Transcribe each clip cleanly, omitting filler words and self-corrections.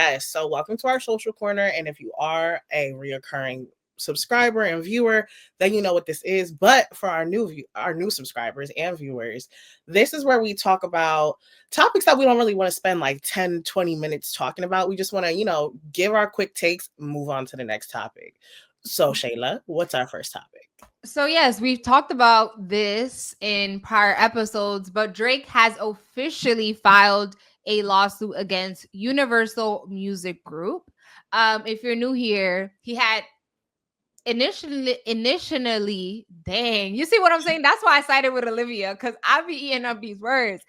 Yes. So welcome to our social corner. And if you are a reoccurring subscriber and viewer, then you know what this is. But for our new subscribers and viewers, this is where we talk about topics that we don't really want to spend like 10, 20 minutes talking about. We just want to, give our quick takes, move on to the next topic. So Shayla, what's our first topic? So yes, we've talked about this in prior episodes, but Drake has officially filed a lawsuit against Universal Music Group. If you're new here, he had initially, dang, you see what I'm saying? That's why I sided with Olivia, because I be eating up these words.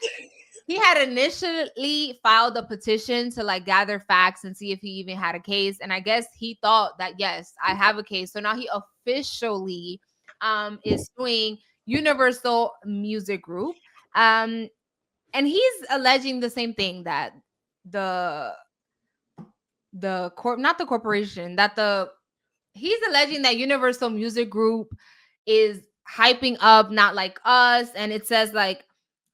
He had initially filed a petition to like gather facts and see if he even had a case. And I guess he thought that, yes, I have a case. So now he officially is suing Universal Music Group. And he's alleging the same thing, that not the corporation, he's alleging that Universal Music Group is hyping up Not Like Us. And it says like,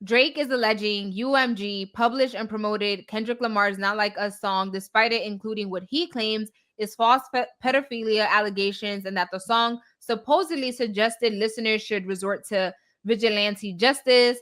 Drake is alleging UMG published and promoted Kendrick Lamar's Not Like Us song, despite it including what he claims is false pedophilia allegations, and that the song supposedly suggested listeners should resort to vigilante justice.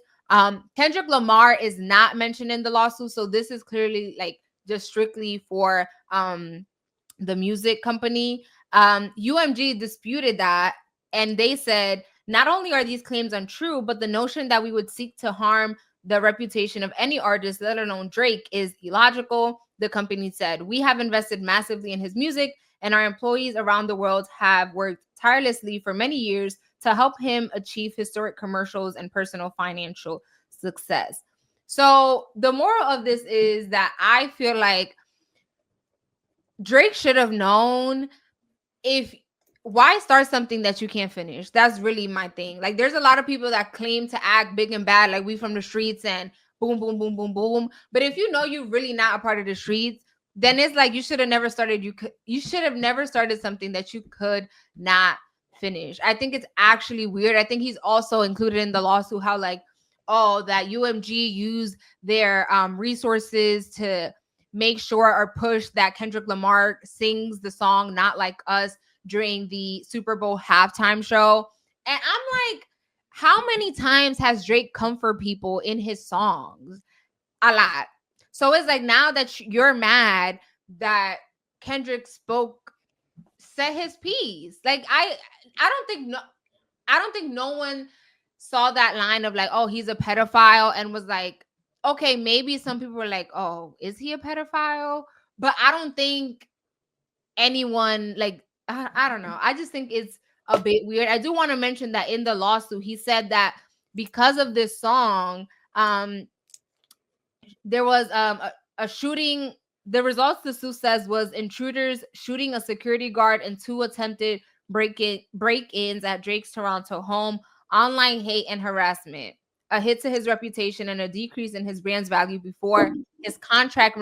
Kendrick Lamar is not mentioned in the lawsuit, so this is clearly like just strictly for the music company. UMG disputed that, and they said, not only are these claims untrue, but the notion that we would seek to harm the reputation of any artist, let alone Drake, is illogical. The company said, we have invested massively in his music, and our employees around the world have worked tirelessly for many years to help him achieve historic commercials and personal financial success. So the moral of this is that I feel like Drake should have known, why start something that you can't finish? That's really my thing. Like, there's a lot of people that claim to act big and bad, like we from the streets and boom, boom, boom, boom, boom. But if you know you're really not a part of the streets, then it's like you should have never started. You should have never started something that you could not finish. I think it's actually weird. I think he's also included in the lawsuit how like, oh, that UMG used their resources to make sure or push that Kendrick Lamar sings the song Not Like Us during the Super Bowl halftime show. And I'm like, how many times has Drake come for people in his songs? A lot. So it's like, now that you're mad that Kendrick said his piece. Like I don't think no one saw that line of like, oh, he's a pedophile, and was like, okay, maybe some people were like, oh, is he a pedophile? But I don't think anyone like, I don't know. I just think it's a bit weird. I do want to mention that in the lawsuit, he said that because of this song, there was a shooting. The results, the suit says, was intruders shooting a security guard and 2 attempted break-ins at Drake's Toronto home, online hate and harassment, a hit to his reputation, and a decrease in his brand's value before his contract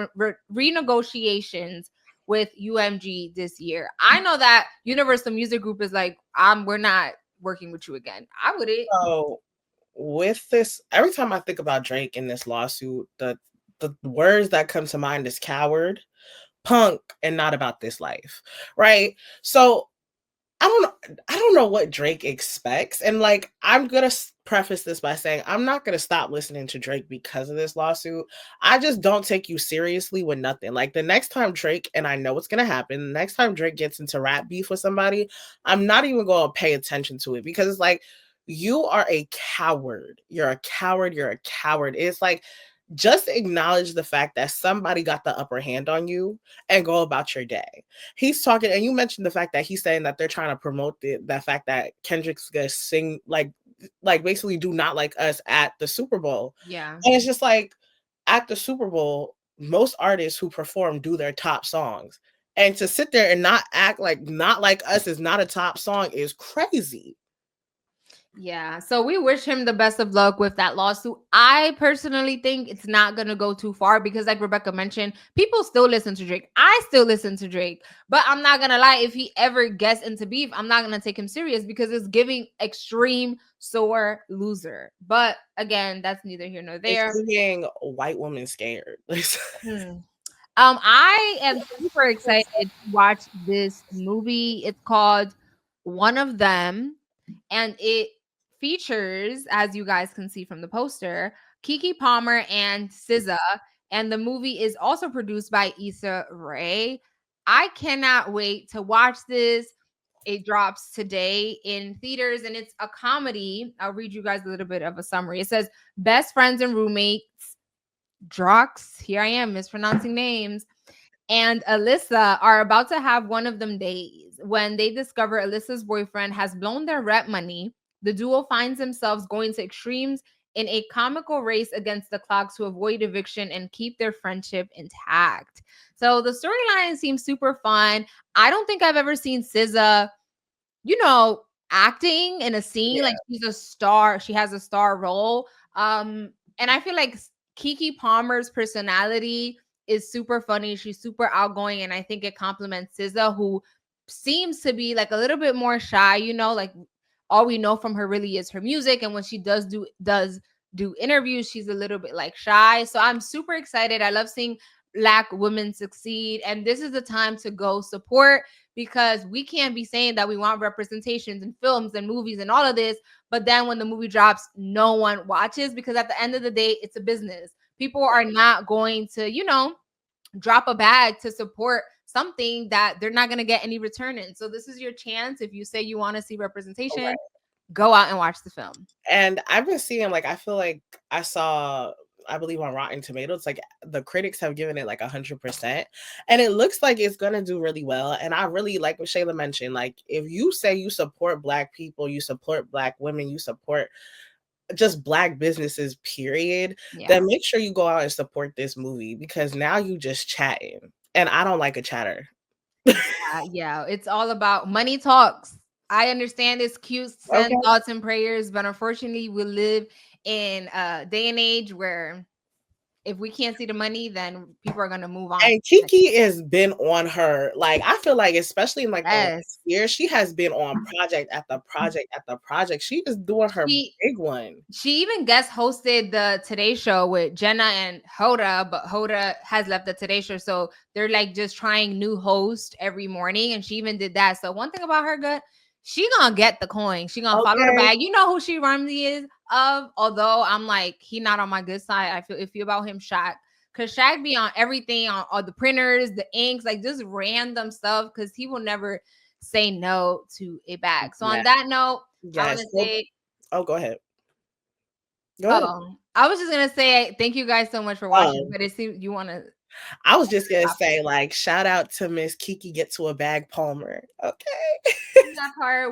renegotiations with UMG this year. I know that Universal Music Group is like, we're not working with you again. I wouldn't. So with this, every time I think about Drake in this lawsuit, the words that come to mind is coward, punk, and not about this life, right? So I don't know what Drake expects. And like, I'm going to preface this by saying I'm not going to stop listening to Drake because of this lawsuit. I just don't take you seriously with nothing. Like, the next time Drake, and I know what's going to happen, the next time Drake gets into rap beef with somebody, I'm not even going to pay attention to it, because it's like, you are a coward. You're a coward. You're a coward. It's like, just acknowledge the fact that somebody got the upper hand on you and go about your day. He's talking, and you mentioned the fact that he's saying that they're trying to promote the fact that Kendrick's gonna sing like basically do Not Like Us at the Super Bowl. Yeah. And it's just like, at the Super Bowl, most artists who perform do their top songs. And to sit there and not act like Not Like Us is not a top song is crazy. Yeah, so we wish him the best of luck with that lawsuit. I personally think it's not going to go too far because, like Rebecca mentioned, people still listen to Drake. I still listen to Drake, but I'm not going to lie. If he ever gets into beef, I'm not going to take him serious because it's giving extreme sore loser. But again, that's neither here nor there. It's being white woman scared. I am super excited to watch this movie. It's called One of Them, and it features, as you guys can see from the poster, Keke Palmer and SZA. And the movie is also produced by Issa Rae. I cannot wait to watch this. It drops today in theaters and it's a comedy. I'll read you guys a little bit of a summary. It says, best friends and roommates, Drox, here I am mispronouncing names, and Alyssa are about to have one of them days. When they discover Alyssa's boyfriend has blown their rent money, the duo finds themselves going to extremes in a comical race against the clock to avoid eviction and keep their friendship intact. So the storyline seems super fun. I don't think I've ever seen SZA, acting in a scene. Yeah. Like she's a star. She has a star role. And I feel like Keke Palmer's personality is super funny. She's super outgoing, and I think it complements SZA, who seems to be like a little bit more shy. Like all we know from her really is her music, and when she does do interviews, she's a little bit like shy. So I'm super excited. I love seeing Black women succeed, and this is the time to go support, because we can't be saying that we want representations in films and movies and all of this, but then when the movie drops, no one watches, because at the end of the day, it's a business. People are not going to, drop a bag to support something that they're not going to get any return in. So this is your chance. If you say you want to see representation, Right. go out and watch the film. And I've been seeing, like, I feel like I believe on Rotten Tomatoes, like the critics have given it like 100%. And it looks like it's gonna do really well. And I really like what Shayla mentioned. Like, if you say you support Black people, you support Black women, you support just Black businesses, period, Yeah. then make sure you go out and support this movie, because now you just chatting. And I don't like a chatter. Yeah, it's all about money talks. I understand it's cute, send Okay. thoughts and prayers, but unfortunately, we live in a day and age where if we can't see the money, then people are gonna move on. And Keke has been on her, like, I feel like, especially in like the last Yes. year, she has been on project after project after project. She is doing her She big one. she even guest hosted the Today Show with Jenna and Hoda, but Hoda has left the Today Show, so they're like just trying new hosts every morning, and she even did that. So one thing about her, good, she gonna get the coin. She gonna follow the Okay. bag. You know who she reminds me is of? Although I'm like, he not on my good side. I feel if you about him, Shaq. Cause Shaq be on everything, on all the printers, the inks, like just random stuff. Cause he will never say no to a bag. So on Yeah. that note, I want Yes. to say, Oh, go ahead. Go ahead. oh, I was just gonna say thank you guys so much for watching, Oh, but it seems you want to I was just gonna say, like, shout out to Miss Keke Get to a Bag Palmer. Okay. that part.